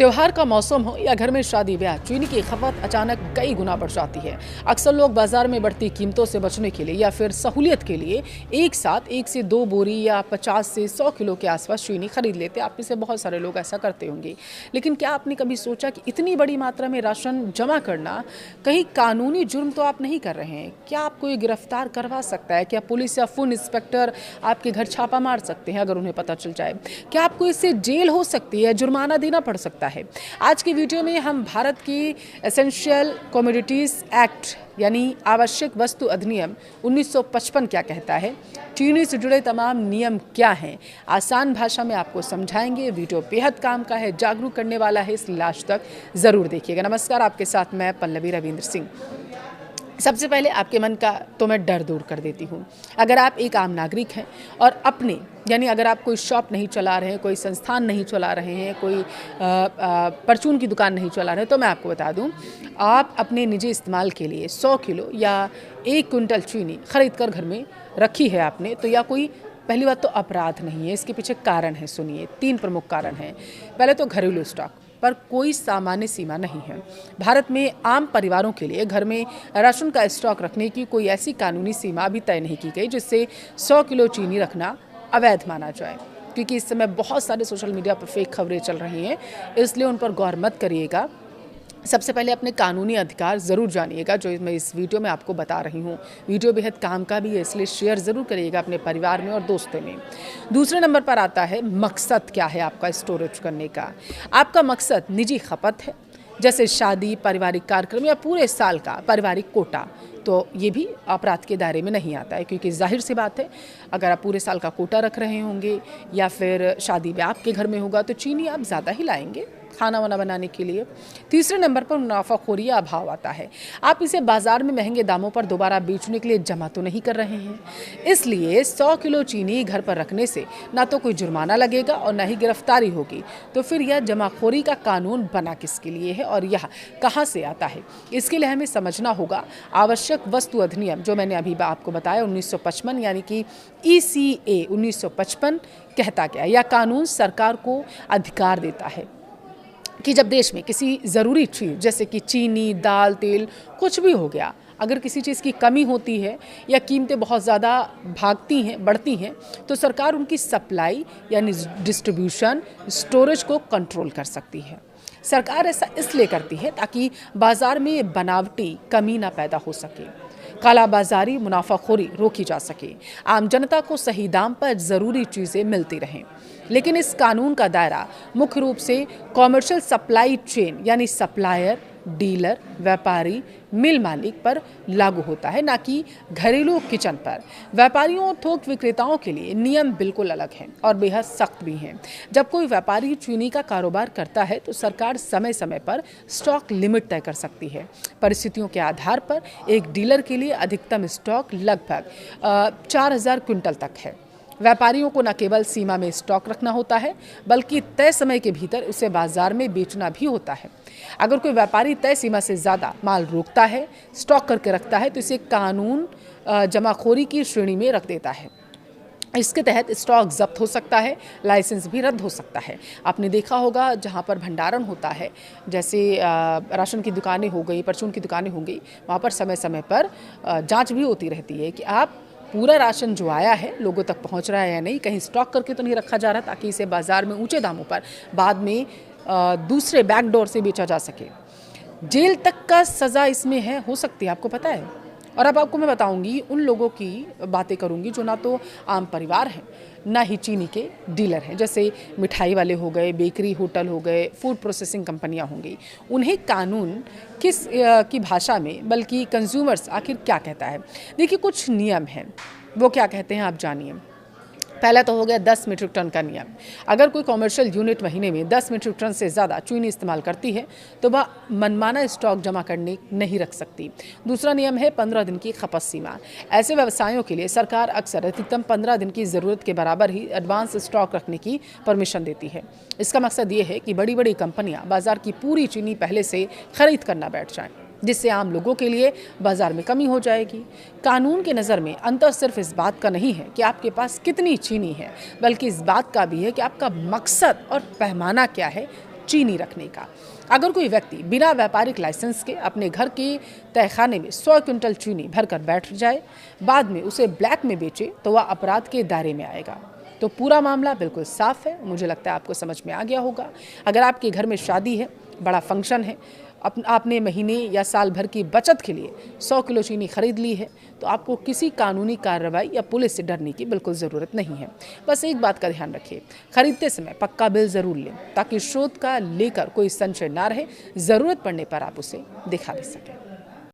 त्योहार का मौसम हो या घर में शादी ब्याह, चीनी की खपत अचानक कई गुना बढ़ जाती है। अक्सर लोग बाजार में बढ़ती कीमतों से बचने के लिए या फिर सहूलियत के लिए एक साथ 1 से 2 बोरी या 50 से 100 किलो के आसपास चीनी खरीद लेते हैं। आप में से बहुत सारे लोग ऐसा करते होंगे। लेकिन क्या आपने कभी सोचा कि इतनी बड़ी मात्रा में राशन जमा करना कहीं कानूनी जुर्म तो आप नहीं कर रहे हैं? क्या आपको ये गिरफ्तार करवा सकता है? क्या पुलिस या फूड इंस्पेक्टर आपके घर छापा मार सकते हैं अगर उन्हें पता चल जाए? क्या आपको इससे जेल हो सकती है, जुर्माना देना पड़ सकता है? आज की वीडियो में हम भारत की एसेंशियल कमोडिटीज एक्ट यानी आवश्यक वस्तु अधिनियम 1955 क्या कहता है, चीनी से जुड़े तमाम नियम क्या हैं, आसान भाषा में आपको समझाएंगे। वीडियो बेहद काम का है, जागरूक करने वाला है, इसलिए लास्ट तक जरूर देखिएगा। नमस्कार, आपके साथ मैं पल्लवी रविंद्र सिंह। सबसे पहले आपके मन का तो मैं डर दूर कर देती हूँ। अगर आप एक आम नागरिक हैं और अपने यानी अगर आप कोई शॉप नहीं चला रहे हैं, कोई संस्थान नहीं चला रहे हैं, कोई परचून की दुकान नहीं चला रहे हैं, तो मैं आपको बता दूं, आप अपने निजी इस्तेमाल के लिए 100 किलो या 1 क्विंटल चीनी खरीद कर घर में रखी है आपने, तो या कोई पहली बात तो अपराध नहीं है। इसके पीछे कारण है, सुनिए, 3 प्रमुख कारण हैं। पहले तो घरेलू स्टॉक पर कोई सामान्य सीमा नहीं है। भारत में आम परिवारों के लिए घर में राशन का स्टॉक रखने की कोई ऐसी कानूनी सीमा अभी तय नहीं की गई जिससे 100 किलो चीनी रखना अवैध माना जाए, क्योंकि इस समय बहुत सारे सोशल मीडिया पर फेक खबरें चल रही हैं, इसलिए उन पर गौर मत करिएगा। सबसे पहले अपने कानूनी अधिकार ज़रूर जानिएगा, जो मैं इस वीडियो में आपको बता रही हूँ। वीडियो बेहद काम का भी है, इसलिए शेयर ज़रूर करिएगा अपने परिवार में और दोस्तों में। दूसरे नंबर पर आता है मकसद क्या है आपका स्टोरेज करने का। आपका मकसद निजी खपत है, जैसे शादी, पारिवारिक कार्यक्रम या पूरे साल का पारिवारिक कोटा, तो ये भी अपराध के दायरे में नहीं आता है, क्योंकि जाहिर सी बात है अगर आप पूरे साल का कोटा रख रहे होंगे या फिर शादी ब्याह आपके घर में होगा तो चीनी आप ज़्यादा ही लाएंगे खाना वाना बनाने के लिए। तीसरे नंबर पर मुनाफाखोरी या अभाव आता है। आप इसे बाजार में महंगे दामों पर दोबारा बेचने के लिए जमा तो नहीं कर रहे हैं, इसलिए 100 किलो चीनी घर पर रखने से ना तो कोई जुर्माना लगेगा और ना ही गिरफ्तारी होगी। तो फिर यह जमाखोरी का कानून बना किसके लिए है और यह कहाँ से आता है? इसके लिए हमें समझना होगा आवश्यक वस्तु अधिनियम, जो मैंने अभी आपको बताया 1955 यानी कि ECA 1955 कहता क्या है। यह कानून सरकार को अधिकार देता है कि जब देश में किसी ज़रूरी चीज़ जैसे कि चीनी, दाल, तेल कुछ भी हो गया, अगर किसी चीज़ की कमी होती है या कीमतें बहुत ज़्यादा भागती हैं, बढ़ती हैं, तो सरकार उनकी सप्लाई यानी डिस्ट्रीब्यूशन, स्टोरेज को कंट्रोल कर सकती है। सरकार ऐसा इसलिए करती है ताकि बाज़ार में बनावटी कमी ना पैदा हो सके, कालाबाजारी, मुनाफाखोरी रोकी जा सके, आम जनता को सही दाम पर ज़रूरी चीज़ें मिलती रहें। लेकिन इस कानून का दायरा मुख्य रूप से कॉमर्शियल सप्लाई चेन यानी सप्लायर, डीलर, व्यापारी, मिल मालिक पर लागू होता है, ना कि घरेलू किचन पर। व्यापारियों और थोक विक्रेताओं के लिए नियम बिल्कुल अलग हैं और बेहद सख्त भी हैं। जब कोई व्यापारी चीनी का कारोबार करता है तो सरकार समय समय पर स्टॉक लिमिट तय कर सकती है। परिस्थितियों के आधार पर एक डीलर के लिए अधिकतम स्टॉक लगभग 4000 क्विंटल तक है। व्यापारियों को न केवल सीमा में स्टॉक रखना होता है, बल्कि तय समय के भीतर उसे बाजार में बेचना भी होता है। अगर कोई व्यापारी तय सीमा से ज़्यादा माल रोकता है, स्टॉक करके रखता है, तो इसे कानून जमाखोरी की श्रेणी में रख देता है। इसके तहत स्टॉक जब्त हो सकता है, लाइसेंस भी रद्द हो सकता है। आपने देखा होगा जहाँ पर भंडारण होता है, जैसे राशन की दुकानें हो गई, परचून की दुकानें हो गई, वहाँ पर समय समय पर जाँच भी होती रहती है कि आप पूरा राशन जो आया है लोगों तक पहुंच रहा है या नहीं, कहीं स्टॉक करके तो नहीं रखा जा रहा, ताकि इसे बाजार में ऊंचे दामों पर बाद में दूसरे बैकडोर से बेचा जा सके। जेल तक का सज़ा इसमें है, हो सकती है, आपको पता है। और अब आपको मैं बताऊंगी, उन लोगों की बातें करूंगी जो ना तो आम परिवार हैं, ना ही चीनी के डीलर हैं, जैसे मिठाई वाले हो गए, बेकरी, होटल हो गए, फूड प्रोसेसिंग कंपनियां होंगी। उन्हें कानून किस की भाषा में, बल्कि कंज्यूमर्स आखिर क्या कहता है। देखिए, कुछ नियम हैं, वो क्या कहते हैं आप जानिए। पहला तो हो गया 10 मीट्रिक टन का नियम। अगर कोई कॉमर्शियल यूनिट महीने में 10 मीट्रिक टन से ज़्यादा चीनी इस्तेमाल करती है तो वह मनमाना स्टॉक जमा करने नहीं रख सकती। दूसरा नियम है 15 दिन की खपत सीमा। ऐसे व्यवसायों के लिए सरकार अक्सर अधिकतम 15 दिन की ज़रूरत के बराबर ही एडवांस स्टॉक रखने की परमिशन देती है। इसका मकसद ये है कि बड़ी बड़ी कंपनियाँ बाज़ार की पूरी चीनी पहले से खरीद करना बैठ जाएँ, जिससे आम लोगों के लिए बाजार में कमी हो जाएगी। कानून के नज़र में अंतर सिर्फ इस बात का नहीं है कि आपके पास कितनी चीनी है, बल्कि इस बात का भी है कि आपका मकसद और पैमाना क्या है चीनी रखने का। अगर कोई व्यक्ति बिना व्यापारिक लाइसेंस के अपने घर के तहखाने में 100 क्विंटल चीनी भरकर बैठ जाए, बाद में उसे ब्लैक में बेचे, तो वह अपराध के दायरे में आएगा। तो पूरा मामला बिल्कुल साफ है। मुझे लगता है आपको समझ में आ गया होगा। अगर आपके घर में शादी है, बड़ा फंक्शन है, आपने महीने या साल भर की बचत के लिए 100 किलो चीनी खरीद ली है, तो आपको किसी कानूनी कार्रवाई या पुलिस से डरने की बिल्कुल ज़रूरत नहीं है। बस एक बात का ध्यान रखिए, खरीदते समय पक्का बिल ज़रूर लें, ताकि स्रोत का लेकर कोई संशय ना रहे। ज़रूरत पड़ने पर आप उसे दिखा भी सकें।